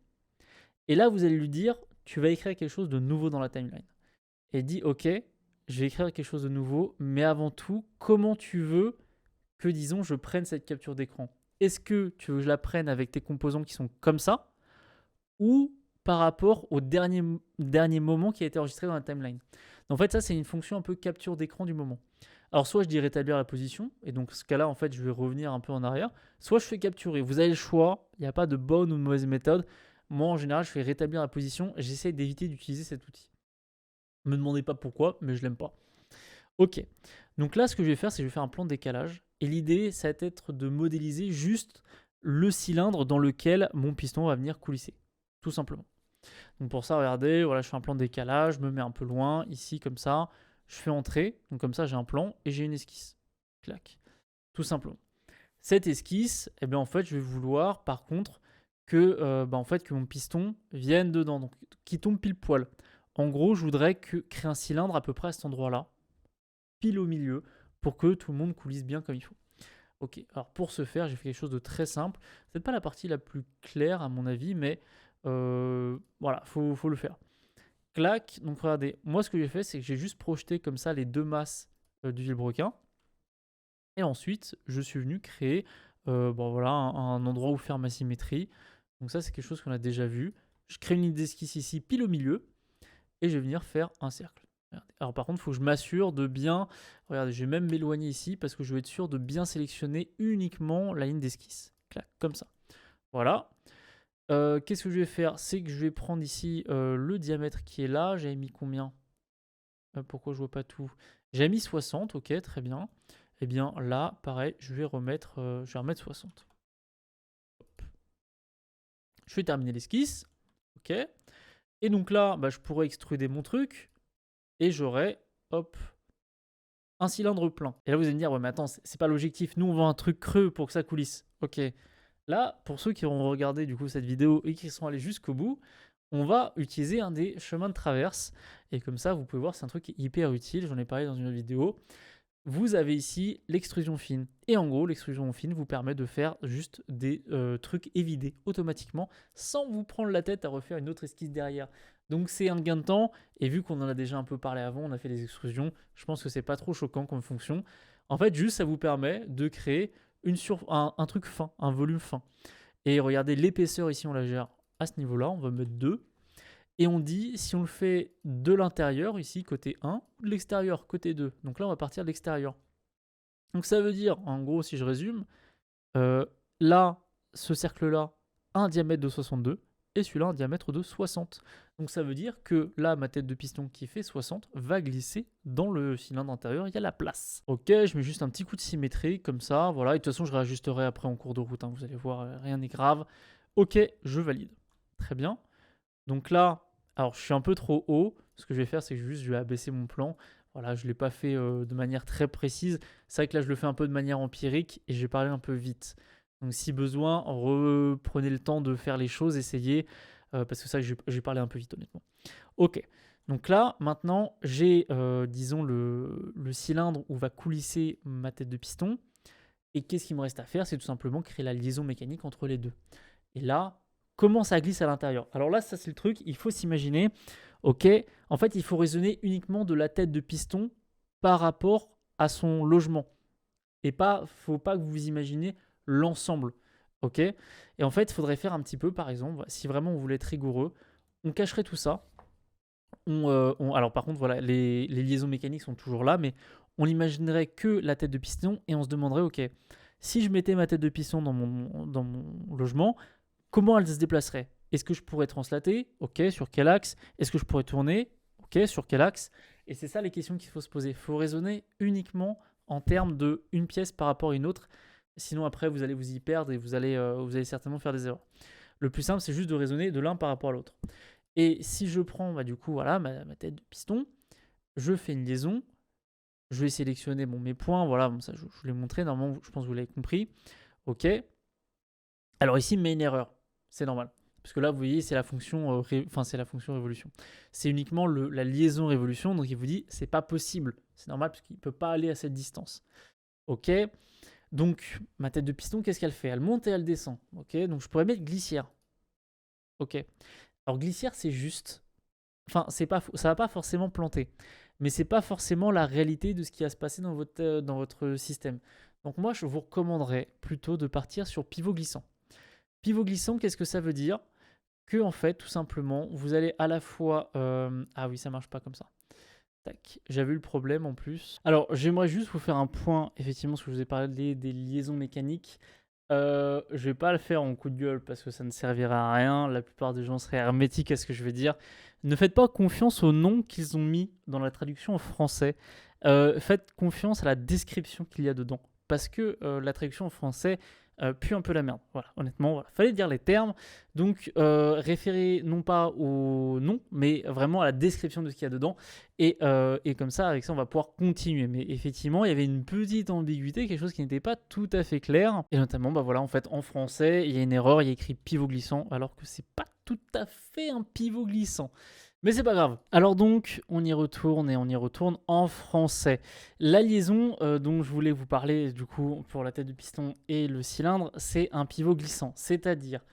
Et là, vous allez lui dire, tu vas écrire quelque chose de nouveau dans la timeline. Et il dit, ok, je vais écrire quelque chose de nouveau, mais avant tout, comment tu veux que, disons, je prenne cette capture d'écran? Est-ce que tu veux que je la prenne avec tes composants qui sont comme ça, ou par rapport au dernier moment qui a été enregistré dans la timeline? En fait, ça, c'est une fonction un peu capture d'écran du moment. Alors, soit je dis rétablir la position, et donc, ce cas-là, en fait, je vais revenir un peu en arrière, soit je fais capturer. Vous avez le choix, il n'y a pas de bonne ou de mauvaise méthode. Moi, en général, je fais rétablir la position, j'essaie d'éviter d'utiliser cet outil. Ne me demandez pas pourquoi, mais je l'aime pas. Ok, donc là, ce que je vais faire, c'est que je vais faire un plan de décalage, et l'idée, ça va être de modéliser juste le cylindre dans lequel mon piston va venir coulisser, tout simplement. Donc pour ça, regardez, voilà, je fais un plan de décalage, je me mets un peu loin, ici, comme ça, je fais entrer, donc comme ça, j'ai un plan, et j'ai une esquisse. Clac, tout simplement. Cette esquisse, eh bien, en fait, je vais vouloir, par contre, que mon piston vienne dedans, donc qui tombe pile poil. En gros, je voudrais créer un cylindre à peu près à cet endroit-là, pile au milieu, pour que tout le monde coulisse bien comme il faut. Ok, alors pour ce faire, j'ai fait quelque chose de très simple. C'est pas la partie la plus claire à mon avis, mais voilà, faut le faire. Clac, donc regardez, moi ce que j'ai fait, c'est que j'ai juste projeté comme ça les deux masses du vilebrequin. Et ensuite, je suis venu créer un endroit où faire ma symétrie. Donc ça, c'est quelque chose qu'on a déjà vu. Je crée une ligne d'esquisse ici, pile au milieu, et je vais venir faire un cercle. Regardez. Alors par contre, il faut que je m'assure de bien... Regardez, je vais même m'éloigner ici parce que je veux être sûr de bien sélectionner uniquement la ligne d'esquisse. Clac, comme ça. Voilà. Qu'est-ce que je vais faire? C'est que je vais prendre ici le diamètre qui est là. J'avais mis combien? Pourquoi je vois pas tout? J'avais mis 60, ok, très bien. Et bien là, pareil, je vais remettre 60. Hop. Je vais terminer l'esquisse, ok. Et donc là, je pourrais extruder mon truc et j'aurai, hop, un cylindre plein. Et là, vous allez me dire, ouais, mais attends, c'est pas l'objectif. Nous, on veut un truc creux pour que ça coulisse. Ok. Là, pour ceux qui auront regardé du coup cette vidéo et qui sont allés jusqu'au bout, on va utiliser un des chemins de traverse. Et comme ça, vous pouvez voir, c'est un truc hyper utile. J'en ai parlé dans une autre vidéo. Vous avez ici l'extrusion fine. Et en gros, l'extrusion fine vous permet de faire juste des trucs évidés automatiquement sans vous prendre la tête à refaire une autre esquisse derrière. Donc c'est un gain de temps. Et vu qu'on en a déjà un peu parlé avant, on a fait des extrusions, je pense que c'est pas trop choquant comme fonction. En fait, juste ça vous permet de créer un truc fin, un volume fin. Et regardez, l'épaisseur ici, on la gère à ce niveau-là. On va mettre 2. Et on dit si on le fait de l'intérieur, ici, côté 1, ou de l'extérieur, côté 2. Donc là, on va partir de l'extérieur. Donc ça veut dire, en gros, si je résume, là, ce cercle-là a un diamètre de 62. et celui-là un diamètre de 60. Donc ça veut dire que là, ma tête de piston qui fait 60 va glisser dans le cylindre intérieur, il y a la place. Ok, je mets juste un petit coup de symétrie comme ça, voilà, et de toute façon je réajusterai après en cours de route, hein, vous allez voir, rien n'est grave. Ok, je valide. Très bien. Donc là, alors je suis un peu trop haut, ce que je vais faire c'est que je vais abaisser mon plan. Voilà, je ne l'ai pas fait de manière très précise. C'est vrai que là je le fais un peu de manière empirique et je vais parler un peu vite. Donc si besoin, reprenez le temps de faire les choses, essayez, parce que ça, j'ai parlé un peu vite honnêtement. Ok, donc là, maintenant, j'ai, disons, le cylindre où va coulisser ma tête de piston. Et qu'est-ce qu'il me reste à faire? C'est tout simplement créer la liaison mécanique entre les deux. Et là, comment ça glisse à l'intérieur? Alors là, ça c'est le truc, il faut s'imaginer, ok, en fait, il faut raisonner uniquement de la tête de piston par rapport à son logement. Et pas, faut pas que vous vous imaginez l'ensemble. Ok. Et en fait, il faudrait faire un petit peu, par exemple, si vraiment on voulait être rigoureux, on cacherait tout ça. Alors par contre, voilà, les liaisons mécaniques sont toujours là, mais on imaginerait que la tête de piston et on se demanderait, ok, si je mettais ma tête de piston dans mon logement, comment elle se déplacerait? Est-ce que je pourrais translater? Ok, sur quel axe? Est-ce que je pourrais tourner? Ok, sur quel axe? Et c'est ça les questions qu'il faut se poser. Il faut raisonner uniquement en termes de une pièce par rapport à une autre. Sinon, après, vous allez vous y perdre et vous allez certainement faire des erreurs. Le plus simple, c'est juste de raisonner de l'un par rapport à l'autre. Et si je prends, du coup, voilà, ma tête de piston, je fais une liaison, je vais sélectionner mes points, voilà, ça je vous l'ai montré, normalement, je pense que vous l'avez compris. Ok. Alors ici, il me met une erreur, c'est normal. Parce que là, vous voyez, c'est la fonction, c'est la fonction révolution. C'est uniquement la liaison révolution, donc il vous dit, c'est pas possible. C'est normal parce qu'il ne peut pas aller à cette distance. Ok. Donc, ma tête de piston, qu'est-ce qu'elle fait? Elle monte et elle descend. Ok. Donc, je pourrais mettre glissière. Ok. Alors, glissière, c'est juste. Enfin, ça va pas forcément planter. Mais c'est pas forcément la réalité de ce qui va se passer dans votre système. Donc, moi, je vous recommanderais plutôt de partir sur pivot glissant. Pivot glissant, qu'est-ce que ça veut dire? Que en fait, tout simplement, vous allez à la fois... Ah oui, ça marche pas comme ça. Tac, j'avais eu le problème en plus. Alors, j'aimerais juste vous faire un point, effectivement, parce que je vous ai parlé des liaisons mécaniques. Je vais pas le faire en coup de gueule parce que ça ne servira à rien. La plupart des gens seraient hermétiques à ce que je vais dire. Ne faites pas confiance au nom qu'ils ont mis dans la traduction en français. Faites confiance à la description qu'il y a dedans. Parce que la traduction en français pue un peu la merde. Voilà, honnêtement, voilà. Fallait dire les termes. Donc, référez non pas au nom, mais vraiment à la description de ce qu'il y a dedans. Et comme ça, avec ça, on va pouvoir continuer. Mais effectivement, il y avait une petite ambiguïté, quelque chose qui n'était pas tout à fait clair. Et notamment, voilà, en fait, en français, il y a une erreur, il y a écrit pivot glissant, alors que c'est pas tout à fait un pivot glissant. Mais c'est pas grave. Alors donc, on y retourne et on y retourne en français. La liaison dont je voulais vous parler, du coup, pour la tête du piston et le cylindre, c'est un pivot glissant. C'est-à-dire,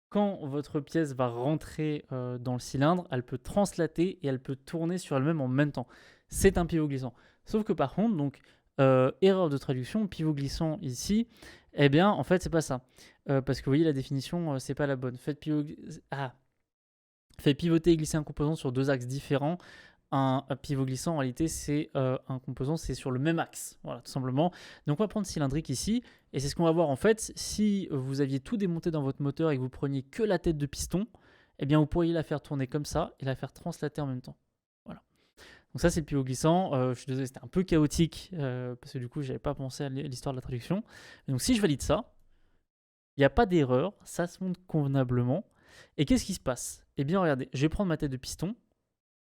quand votre pièce va rentrer dans le cylindre, elle peut translater et elle peut tourner sur elle-même en même temps. C'est un pivot glissant. Sauf que par contre, donc, erreur de traduction, pivot glissant ici, eh bien, en fait, c'est pas ça. Parce que vous voyez, la définition, c'est pas la bonne. Fait pivoter et glisser un composant sur deux axes différents. Un pivot glissant, en réalité, c'est un composant, c'est sur le même axe. Voilà, tout simplement. Donc, on va prendre cylindrique ici. Et c'est ce qu'on va voir en fait. Si vous aviez tout démonté dans votre moteur et que vous preniez que la tête de piston, eh bien, vous pourriez la faire tourner comme ça et la faire translater en même temps. Voilà. Donc, ça, c'est le pivot glissant. Je suis désolé, c'était un peu chaotique parce que du coup, je n'avais pas pensé à l'histoire de la traduction. Donc, si je valide ça, il n'y a pas d'erreur. Ça se monte convenablement. Et qu'est-ce qui se passe? Eh bien, regardez, je vais prendre ma tête de piston.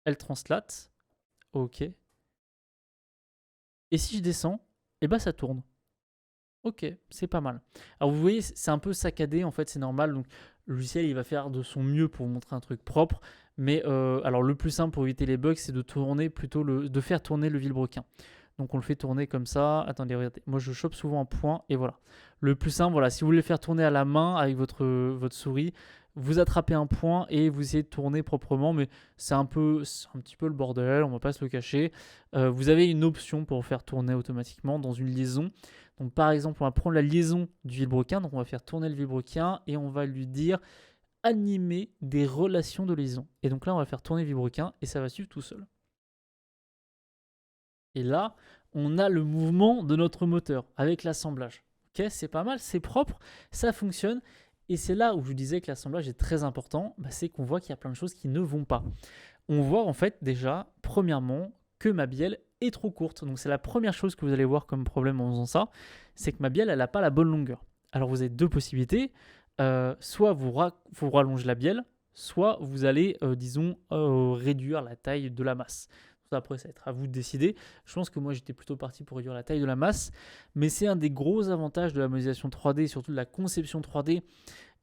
Elle translate. Ok. Et si je descends, eh ben ça tourne. Ok, c'est pas mal. Alors vous voyez, c'est un peu saccadé, en fait, c'est normal. Donc le logiciel, il va faire de son mieux pour vous montrer un truc propre. Mais alors le plus simple pour éviter les bugs, c'est de faire tourner le vilebrequin. Donc on le fait tourner comme ça. Attendez, regardez. Moi je chope souvent un point et voilà. Le plus simple, voilà, si vous voulez le faire tourner à la main avec votre souris, vous attrapez un point et vous essayez de tourner proprement, mais c'est un petit peu le bordel, on va pas se le cacher. Vous avez une option pour faire tourner automatiquement dans une liaison. Donc par exemple, on va prendre la liaison du vilebrequin, donc on va faire tourner le vilebrequin et on va lui dire animer des relations de liaison. Et donc là, on va faire tourner le vilebrequin et ça va suivre tout seul. Et là, on a le mouvement de notre moteur avec l'assemblage. Ok, c'est pas mal, c'est propre, ça fonctionne. Et c'est là où je vous disais que l'assemblage est très important, c'est qu'on voit qu'il y a plein de choses qui ne vont pas. On voit en fait déjà, premièrement, que ma bielle est trop courte. Donc c'est la première chose que vous allez voir comme problème en faisant ça, c'est que ma bielle, elle n'a pas la bonne longueur. Alors vous avez deux possibilités, soit vous rallongez la bielle, soit vous allez, réduire la taille de la masse. Après, ça va être à vous de décider. Je pense que moi, j'étais plutôt parti pour réduire la taille de la masse, mais c'est un des gros avantages de la modélisation 3D, surtout de la conception 3D,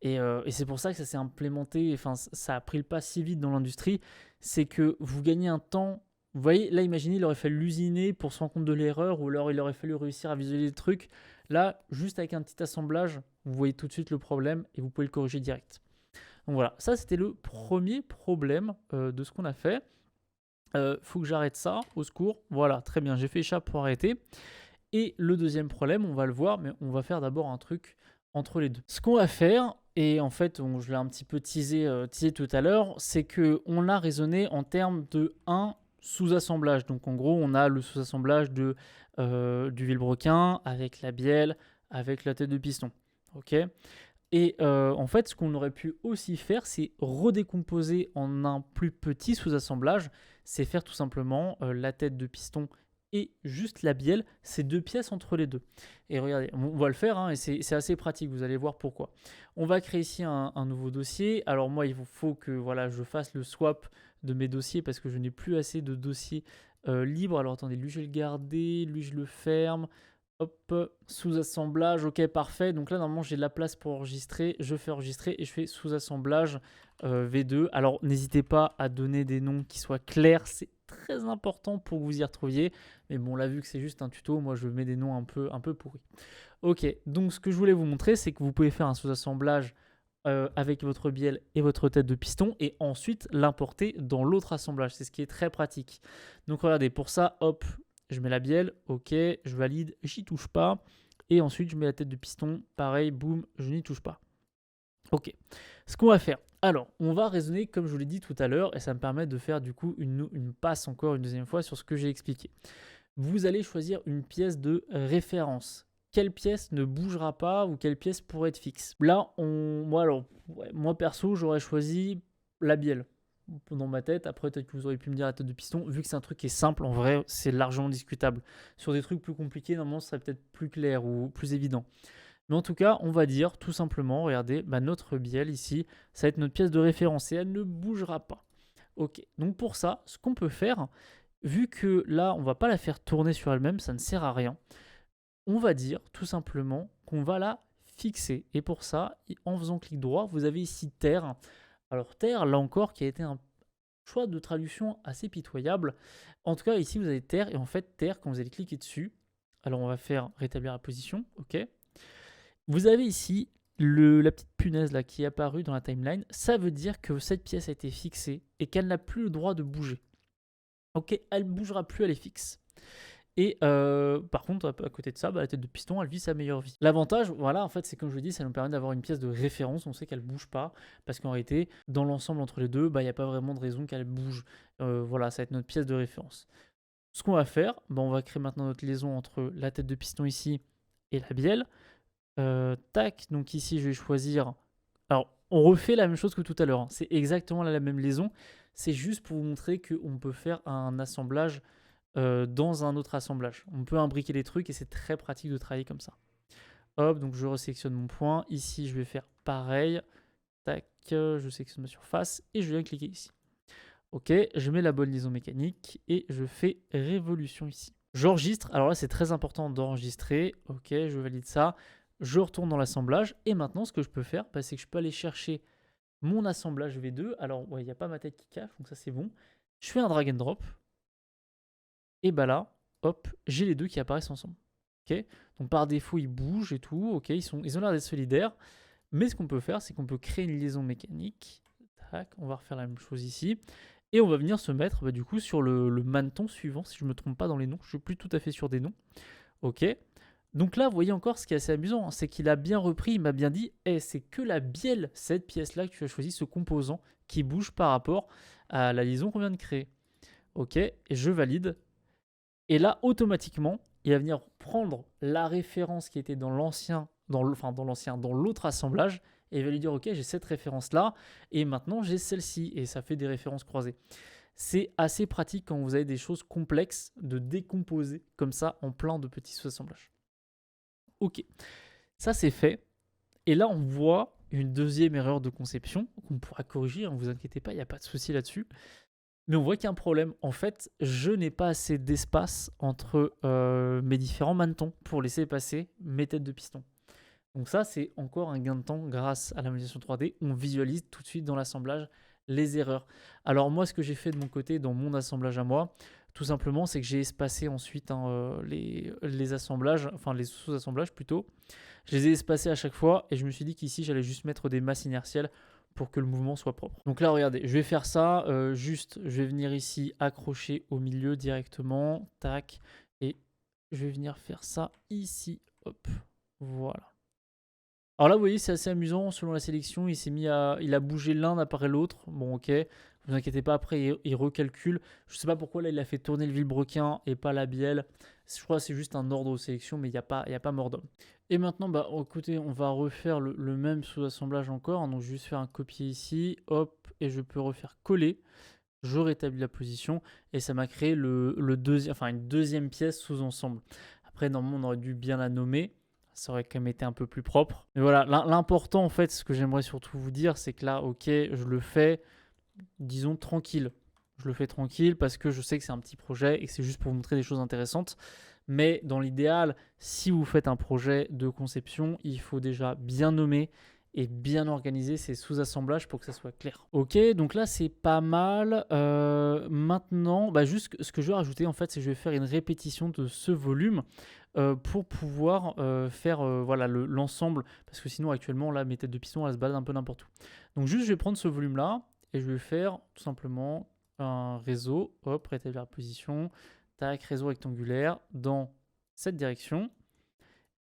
et c'est pour ça que ça s'est implémenté, enfin ça a pris le pas si vite dans l'industrie, c'est que vous gagnez un temps. Vous voyez, là imaginez, il aurait fallu l'usiner pour se rendre compte de l'erreur, ou alors il aurait fallu réussir à visualiser le truc. Là, juste avec un petit assemblage, vous voyez tout de suite le problème et vous pouvez le corriger direct. Donc voilà, ça c'était le premier problème de ce qu'on a fait. Faut que j'arrête ça, au secours. Voilà, très bien, j'ai fait échappe pour arrêter. Et le deuxième problème, on va le voir, mais on va faire d'abord un truc entre les deux. Ce qu'on va faire, et en fait, je l'ai un petit peu teasé tout à l'heure, c'est qu'on a raisonné en termes de un sous-assemblage. Donc en gros, on a le sous-assemblage du vilebrequin avec la bielle, avec la tête de piston. Ok. Et en fait, ce qu'on aurait pu aussi faire, c'est redécomposer en un plus petit sous-assemblage. C'est faire tout simplement la tête de piston et juste la bielle, c'est deux pièces entre les deux. Et regardez, on va le faire, et c'est assez pratique, vous allez voir pourquoi. On va créer ici un nouveau dossier. Alors moi, il faut que je fasse le swap de mes dossiers parce que je n'ai plus assez de dossiers libres. Alors attendez, lui je vais le garder, lui je le ferme. Hop, sous-assemblage, ok, parfait. Donc là, normalement, j'ai de la place pour enregistrer. Je fais enregistrer et je fais sous-assemblage V2. Alors, n'hésitez pas à donner des noms qui soient clairs. C'est très important pour que vous y retrouviez. Mais bon, là, vu que c'est juste un tuto, moi, je mets des noms un peu pourris. Ok, donc ce que je voulais vous montrer, c'est que vous pouvez faire un sous-assemblage avec votre bielle et votre tête de piston et ensuite l'importer dans l'autre assemblage. C'est ce qui est très pratique. Donc, regardez, pour ça, hop, je mets la bielle, ok, je valide, j'y touche pas. Et ensuite, je mets la tête de piston, pareil, boum, je n'y touche pas. Ok, ce qu'on va faire, alors, on va raisonner comme je vous l'ai dit tout à l'heure, et ça me permet de faire du coup une passe encore une deuxième fois sur ce que j'ai expliqué. Vous allez choisir une pièce de référence. Quelle pièce ne bougera pas ou quelle pièce pourrait être fixe? Là, moi perso, j'aurais choisi la bielle dans ma tête. Après, peut-être que vous auriez pu me dire la tête de piston. Vu que c'est un truc qui est simple, en vrai, c'est largement discutable. Sur des trucs plus compliqués, normalement, ce serait peut-être plus clair ou plus évident. Mais en tout cas, on va dire tout simplement, regardez, notre bielle ici, ça va être notre pièce de référence et elle ne bougera pas. Ok, donc pour ça, ce qu'on peut faire, vu que là, on ne va pas la faire tourner sur elle-même, ça ne sert à rien, on va dire tout simplement qu'on va la fixer. Et pour ça, en faisant clic droit, vous avez ici terre. Alors terre, là encore, qui a été un choix de traduction assez pitoyable. En tout cas, ici, vous avez terre. Et en fait, terre, quand vous allez cliquer dessus, alors on va faire rétablir la position. Ok. Vous avez ici la petite punaise là qui est apparue dans la timeline. Ça veut dire que cette pièce a été fixée et qu'elle n'a plus le droit de bouger. Ok, elle ne bougera plus, elle est fixe. Et par contre, à côté de ça, la tête de piston, elle vit sa meilleure vie. L'avantage, voilà, en fait, c'est comme je vous dis, ça nous permet d'avoir une pièce de référence. On sait qu'elle bouge pas, parce qu'en réalité, dans l'ensemble entre les deux, il n'y a pas vraiment de raison qu'elle bouge. Voilà, ça va être notre pièce de référence. Ce qu'on va faire, on va créer maintenant notre liaison entre la tête de piston ici et la bielle. Tac, donc ici, je vais choisir... Alors, on refait la même chose que tout à l'heure. C'est exactement la même liaison. C'est juste pour vous montrer qu'on peut faire un assemblage dans un autre assemblage. On peut imbriquer les trucs et c'est très pratique de travailler comme ça. Hop, donc je resélectionne mon point. Ici, je vais faire pareil. Tac, je sélectionne ma surface et je viens cliquer ici. Ok, je mets la bonne liaison mécanique et je fais révolution ici. J'enregistre. Alors là, c'est très important d'enregistrer. Ok, je valide ça. Je retourne dans l'assemblage et maintenant, ce que je peux faire, c'est que je peux aller chercher mon assemblage V2. Alors, il n'y a pas ma tête qui cache, donc ça c'est bon. Je fais un drag and drop. Et là, hop, j'ai les deux qui apparaissent ensemble. Okay, donc par défaut, ils bougent et tout. Ok, ils ont l'air d'être solidaires. Mais ce qu'on peut faire, c'est qu'on peut créer une liaison mécanique. Tac, on va refaire la même chose ici. Et on va venir se mettre du coup sur le maneton suivant, si je ne me trompe pas dans les noms. Je ne suis plus tout à fait sûr des noms. Ok. Donc là, vous voyez encore ce qui est assez amusant, c'est qu'il a bien repris, il m'a bien dit, c'est que la bielle, cette pièce-là que tu as choisi, ce composant, qui bouge par rapport à la liaison qu'on vient de créer. Ok, et je valide. Et là, automatiquement, il va venir prendre la référence qui était dans l'autre assemblage et il va lui dire ok, j'ai cette référence-là, et maintenant j'ai celle-ci, et ça fait des références croisées. C'est assez pratique quand vous avez des choses complexes de décomposer comme ça en plein de petits sous-assemblages. Ok, ça c'est fait. Et là, on voit une deuxième erreur de conception qu'on pourra corriger, ne vous inquiétez pas, il n'y a pas de souci là-dessus. Mais on voit qu'il y a un problème. En fait, je n'ai pas assez d'espace entre mes différents manetons pour laisser passer mes têtes de piston. Donc ça, c'est encore un gain de temps grâce à la modélisation 3D. On visualise tout de suite dans l'assemblage les erreurs. Alors moi, ce que j'ai fait de mon côté dans mon assemblage à moi, tout simplement, c'est que j'ai espacé ensuite les assemblages, enfin les sous-assemblages plutôt. Je les ai espacés à chaque fois et je me suis dit qu'ici, j'allais juste mettre des masses inertielles pour que le mouvement soit propre. Donc là, regardez, je vais faire ça, juste, je vais venir ici accrocher au milieu directement, tac, et je vais venir faire ça ici, hop, voilà. Alors là, vous voyez, c'est assez amusant, selon la sélection, il a bougé l'un après l'autre, bon ok, vous inquiétez pas, après il recalcule, je sais pas pourquoi là il a fait tourner le vilebrequin et pas la bielle, je crois que c'est juste un ordre de sélection, mais il n'y a pas mort d'homme. Et maintenant, bah, écoutez, on va refaire le même sous-assemblage encore. Donc, je vais juste faire un copier ici, hop, et je peux refaire coller. Je rétablis la position et ça m'a créé une deuxième pièce sous-ensemble. Après, normalement, on aurait dû bien la nommer. Ça aurait quand même été un peu plus propre. Mais voilà, l'important, en fait, ce que j'aimerais surtout vous dire, c'est que là, ok, je le fais, disons, tranquille. Je le fais tranquille parce que je sais que c'est un petit projet et que c'est juste pour vous montrer des choses intéressantes. Mais dans l'idéal, si vous faites un projet de conception, il faut déjà bien nommer et bien organiser ces sous-assemblages pour que ça soit clair. Ok, donc là c'est pas mal. Maintenant, bah, juste ce que je vais rajouter en fait, c'est que je vais faire une répétition de ce volume pour pouvoir faire voilà, l'ensemble, parce que sinon actuellement là mes têtes de piston elles se baladent un peu n'importe où. Donc juste je vais prendre ce volume là et je vais faire tout simplement un réseau, hop, rétablir la position, tac, réseau rectangulaire dans cette direction.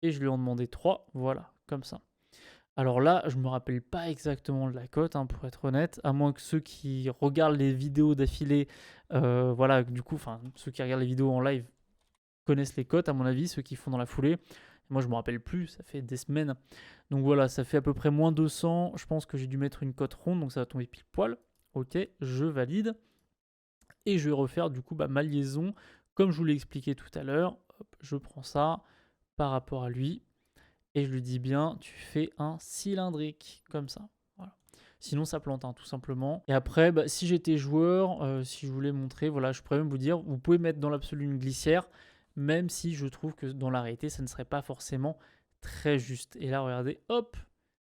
Et je lui en demandais 3, voilà, comme ça. Alors là, je me rappelle pas exactement de la cote, hein, pour être honnête, à moins que ceux qui regardent les vidéos d'affilée, voilà, du coup, enfin, ceux qui regardent les vidéos en live connaissent les cotes, à mon avis, ceux qui font dans la foulée. Moi, je me rappelle plus, ça fait des semaines. Donc voilà, ça fait à peu près moins 200. Je pense que j'ai dû mettre une cote ronde, donc ça va tomber pile poil. Ok, je valide. Et je vais refaire du coup ma liaison comme je vous l'ai expliqué tout à l'heure. Je prends ça par rapport à lui et je lui dis bien tu fais un cylindrique comme ça. Voilà. Sinon ça plante, hein, tout simplement. Et après, si j'étais joueur, si je voulais montrer, voilà, je pourrais même vous dire, vous pouvez mettre dans l'absolu une glissière, même si je trouve que dans la réalité ça ne serait pas forcément très juste. Et là regardez, hop,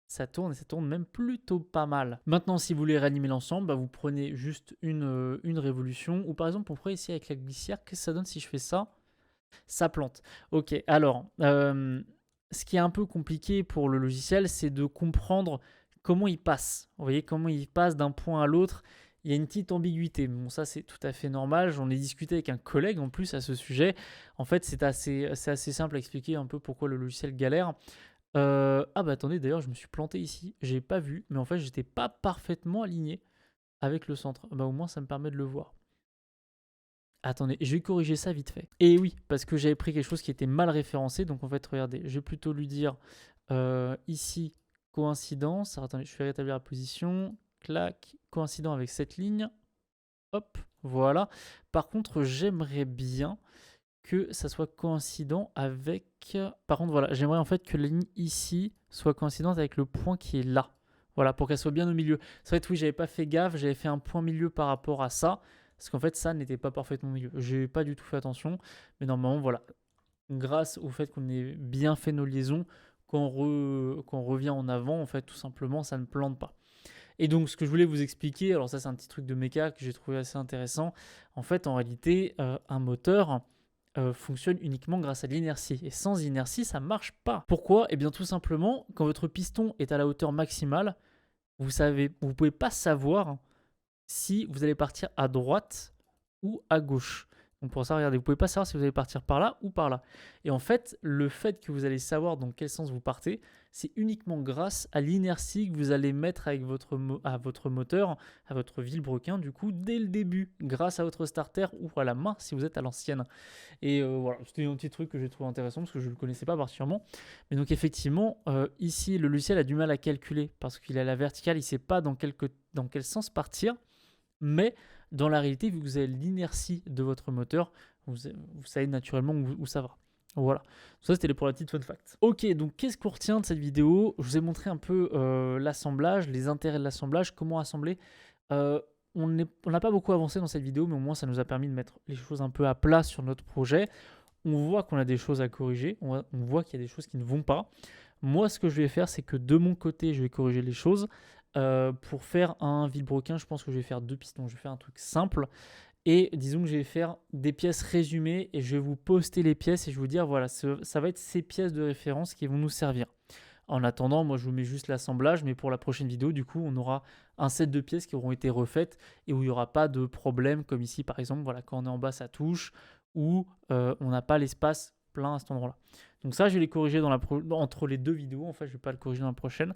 ça tourne et ça tourne même plutôt pas mal. Maintenant, si vous voulez réanimer l'ensemble, vous prenez juste une révolution. Ou par exemple, on pourrait essayer avec la glissière. Qu'est-ce que ça donne si je fais ça? Ça plante. Ok, alors, ce qui est un peu compliqué pour le logiciel, c'est de comprendre comment il passe. Vous voyez, comment il passe d'un point à l'autre. Il y a une petite ambiguïté. Bon, ça, c'est tout à fait normal. J'en ai discuté avec un collègue en plus à ce sujet. En fait, c'est assez simple à expliquer un peu pourquoi le logiciel galère. Ah bah attendez, d'ailleurs je me suis planté ici, j'ai pas vu, mais en fait j'étais pas parfaitement aligné avec le centre. Bah au moins ça me permet de le voir. Attendez, je vais corriger ça vite fait. Et oui, parce que j'avais pris quelque chose qui était mal référencé, donc en fait regardez, je vais plutôt lui dire ici coïncidence. Alors, attendez, je vais rétablir la position, clac, coïncident avec cette ligne, hop, voilà. Par contre j'aimerais bien que ça soit coïncident avec... Par contre, voilà, j'aimerais en fait que la ligne ici soit coïncidente avec le point qui est là. Voilà, pour qu'elle soit bien au milieu. C'est vrai que oui, j'avais pas fait gaffe, j'avais fait un point milieu par rapport à ça, parce qu'en fait, ça n'était pas parfaitement au milieu. J'ai pas du tout fait attention, mais normalement, voilà. Grâce au fait qu'on ait bien fait nos liaisons, quand on revient en avant, en fait, tout simplement, ça ne plante pas. Et donc, ce que je voulais vous expliquer, alors ça, c'est un petit truc de méca que j'ai trouvé assez intéressant. En fait, en réalité, un moteur fonctionne uniquement grâce à l'inertie. Et sans inertie, ça ne marche pas. Pourquoi? Eh bien tout simplement, quand votre piston est à la hauteur maximale, vous ne pouvez pas savoir si vous allez partir à droite ou à gauche. Donc pour ça, regardez, vous pouvez pas savoir si vous allez partir par là ou par là. Et en fait, le fait que vous allez savoir dans quel sens vous partez, c'est uniquement grâce à l'inertie que vous allez mettre avec à votre moteur, à votre vilebrequin, du coup, dès le début, grâce à votre starter ou à la main si vous êtes à l'ancienne. Et voilà, c'était un petit truc que j'ai trouvé intéressant parce que je ne le connaissais pas particulièrement. Mais donc effectivement, ici, le logiciel a du mal à calculer parce qu'il a la verticale, il ne sait pas dans quel sens partir. Mais dans la réalité, vu que vous avez l'inertie de votre moteur, vous savez naturellement où ça va. Voilà, ça c'était pour la petite fun fact. Ok, donc qu'est-ce qu'on retient de cette vidéo? Je vous ai montré un peu l'assemblage, les intérêts de l'assemblage, comment assembler. On n'a pas beaucoup avancé dans cette vidéo, mais au moins ça nous a permis de mettre les choses un peu à plat sur notre projet. On voit qu'on a des choses à corriger, on voit qu'il y a des choses qui ne vont pas. Moi, ce que je vais faire, c'est que de mon côté, je vais corriger les choses. Pour faire un vilebrequin, je pense que je vais faire 2 pistons. Je vais faire un truc simple. Et disons que je vais faire des pièces résumées et je vais vous poster les pièces et je vais vous dire, voilà, ça va être ces pièces de référence qui vont nous servir. En attendant, moi, je vous mets juste l'assemblage, mais pour la prochaine vidéo, du coup, on aura un set de pièces qui auront été refaites et où il n'y aura pas de problème, comme ici, par exemple, voilà, quand on est en bas, ça touche, ou on n'a pas l'espace plein à cet endroit-là. Donc ça, je vais les corriger entre les deux vidéos. En fait, je ne vais pas le corriger dans la prochaine.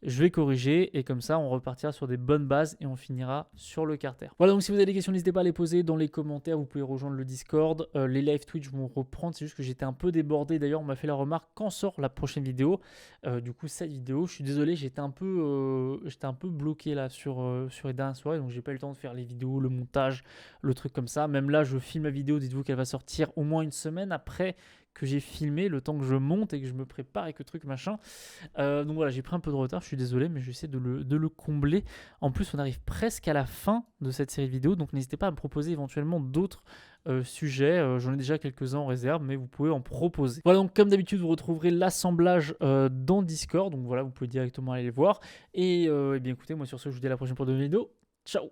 Je vais corriger et comme ça, on repartira sur des bonnes bases et on finira sur le carter. Voilà, donc si vous avez des questions, n'hésitez pas à les poser dans les commentaires. Vous pouvez rejoindre le Discord. Les live Twitch vont reprendre. C'est juste que j'étais un peu débordé. D'ailleurs, on m'a fait la remarque quand sort la prochaine vidéo. Du coup, cette vidéo, je suis désolé, j'étais un peu bloqué là sur les dernières soirées. Donc, j'ai pas eu le temps de faire les vidéos, le montage, le truc comme ça. Même là, je filme la vidéo. Dites-vous qu'elle va sortir au moins une semaine après que j'ai filmé, le temps que je monte et que je me prépare et que truc machin. Donc voilà, j'ai pris un peu de retard, je suis désolé, mais j'essaie de le combler. En plus, on arrive presque à la fin de cette série vidéo, donc n'hésitez pas à me proposer éventuellement d'autres sujets. J'en ai déjà quelques-uns en réserve, mais vous pouvez en proposer. Voilà, donc comme d'habitude, vous retrouverez l'assemblage dans Discord, donc voilà, vous pouvez directement aller le voir. Et bien écoutez, moi sur ce, je vous dis à la prochaine pour de nouvelles vidéos. Ciao!